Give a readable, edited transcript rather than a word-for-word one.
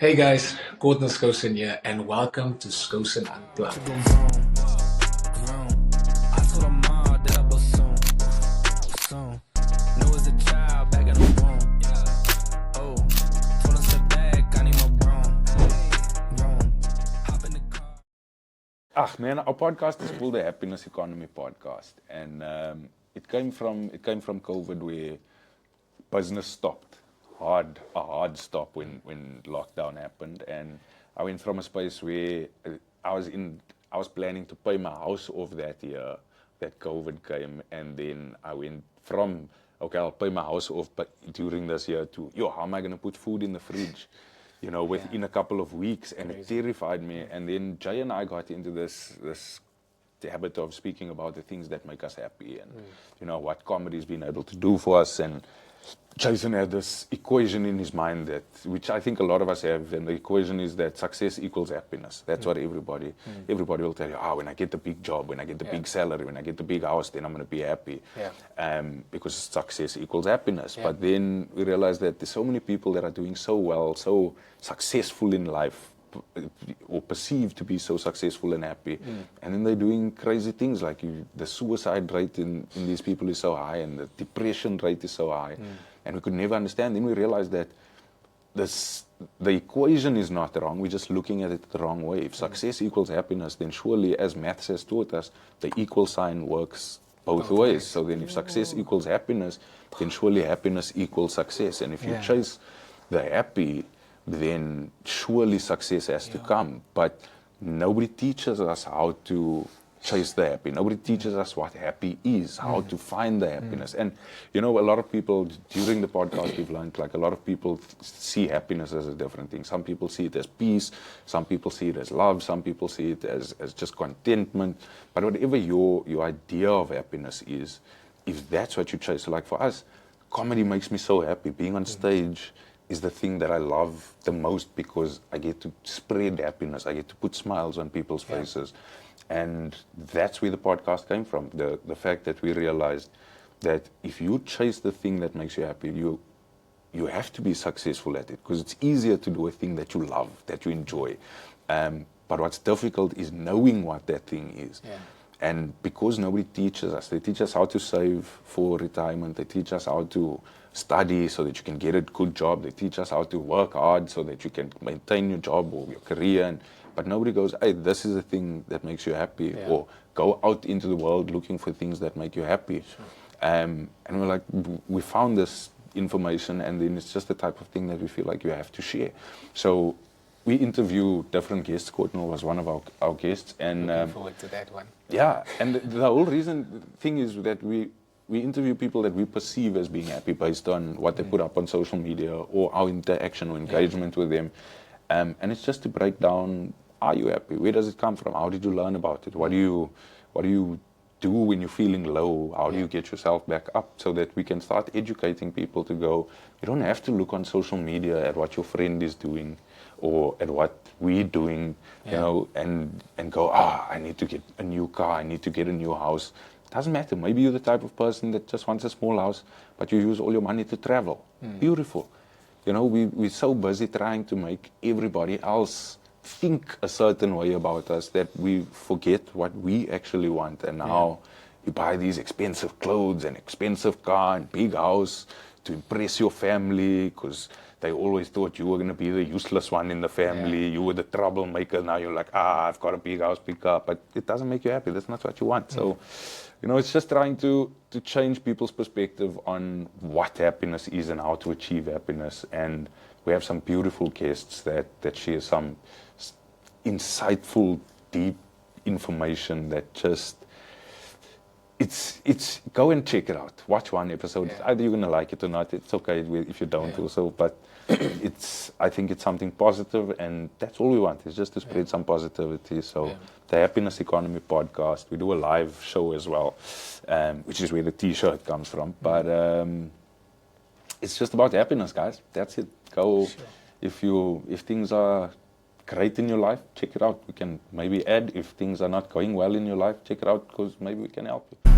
Hey guys, Gordon Skosan here, and welcome to Skosan Unplugged. Man, our podcast is called the Happiness Economy Podcast, and it came from COVID, where business stopped, a hard stop when lockdown happened, and I went from a space where I was planning to pay my house off that year that COVID came, and then I went from, okay, I'll pay my house off, but during this year to, how am I going to put food in the fridge? Within a couple of weeks, and it terrified me. And then Jay and I got into this habit of speaking about the things that make us happy, and what comedy's been able to do for us. And Jason had this equation in his mind which I think a lot of us have, and the equation is that success equals happiness. That's what everybody will tell you. When I get the big job, when I get the big salary, when I get the big house, then I'm going to be happy. Because success equals happiness. But then we realize that there's so many people that are doing so well, so successful in life, or perceived to be so successful and happy, and then they're doing crazy things, like the suicide rate in these people is so high, and the depression rate is so high, and we could never understand. Then we realized that the equation is not wrong, we're just looking at it the wrong way. If success equals happiness, then surely, as maths has taught us, the equal sign works both ways. So then if success equals happiness, then surely happiness equals success. And if you chase the happy, then surely success has to come. But nobody teaches us how to chase the happy. Nobody teaches us what happy is, how to find the happiness. And a lot of people, during the podcast, we've learned, like, a lot of people see happiness as a different thing. Some people see it as peace, some people see it as love, some people see it as just contentment. But whatever your idea of happiness is, if that's what you chase, so like for us, comedy makes me so happy. Being on stage is the thing that I love the most, because I get to spread happiness. I get to put smiles on people's faces. And that's where the podcast came from. The fact that we realized that if you chase the thing that makes you happy, you have to be successful at it, because it's easier to do a thing that you love, that you enjoy. But what's difficult is knowing what that thing is. And because nobody teaches us, they teach us how to save for retirement, they teach us how to study so that you can get a good job, they teach us how to work hard so that you can maintain your job or your career, but nobody goes, hey, this is the thing that makes you happy, or go out into the world looking for things that make you happy. And we're like, we found this information, and then it's just the type of thing that we feel like you have to share. So we interview different guests. Courtney was one of our guests, and Looking forward to that one. And the whole thing is that we interview people that we perceive as being happy based on what they put up on social media, or our interaction or engagement with them. And it's just to break down, are you happy? Where does it come from? How did you learn about it? What do you do when you're feeling low? How do you get yourself back up, so that we can start educating people to go, you don't have to look on social media at what your friend is doing or at what we're doing, and go, I need to get a new car, I need to get a new house. Doesn't matter. Maybe you're the type of person that just wants a small house, but you use all your money to travel. Beautiful. We're so busy trying to make everybody else think a certain way about us that we forget what we actually want. And now you buy these expensive clothes and expensive car and big house to impress your family, because they always thought you were going to be the useless one in the family. You were the troublemaker. Now you're like, I've got a big house, big car. But it doesn't make you happy. That's not what you want. So, it's just trying to change people's perspective on what happiness is and how to achieve happiness. And we have some beautiful guests that share some insightful, deep information that just, it's go and check it out. Watch one episode. Either you're going to like it or not. It's okay if you don't also, but I think it's something positive, and that's all we want, is just to spread some positivity. So the Happiness Economy Podcast, we do a live show as well, which is where the t-shirt comes from. But it's just about happiness, guys. That's it. Go. If things are great in your life, check it out. We can maybe add. If things are not going well in your life, check it out, because maybe we can help you.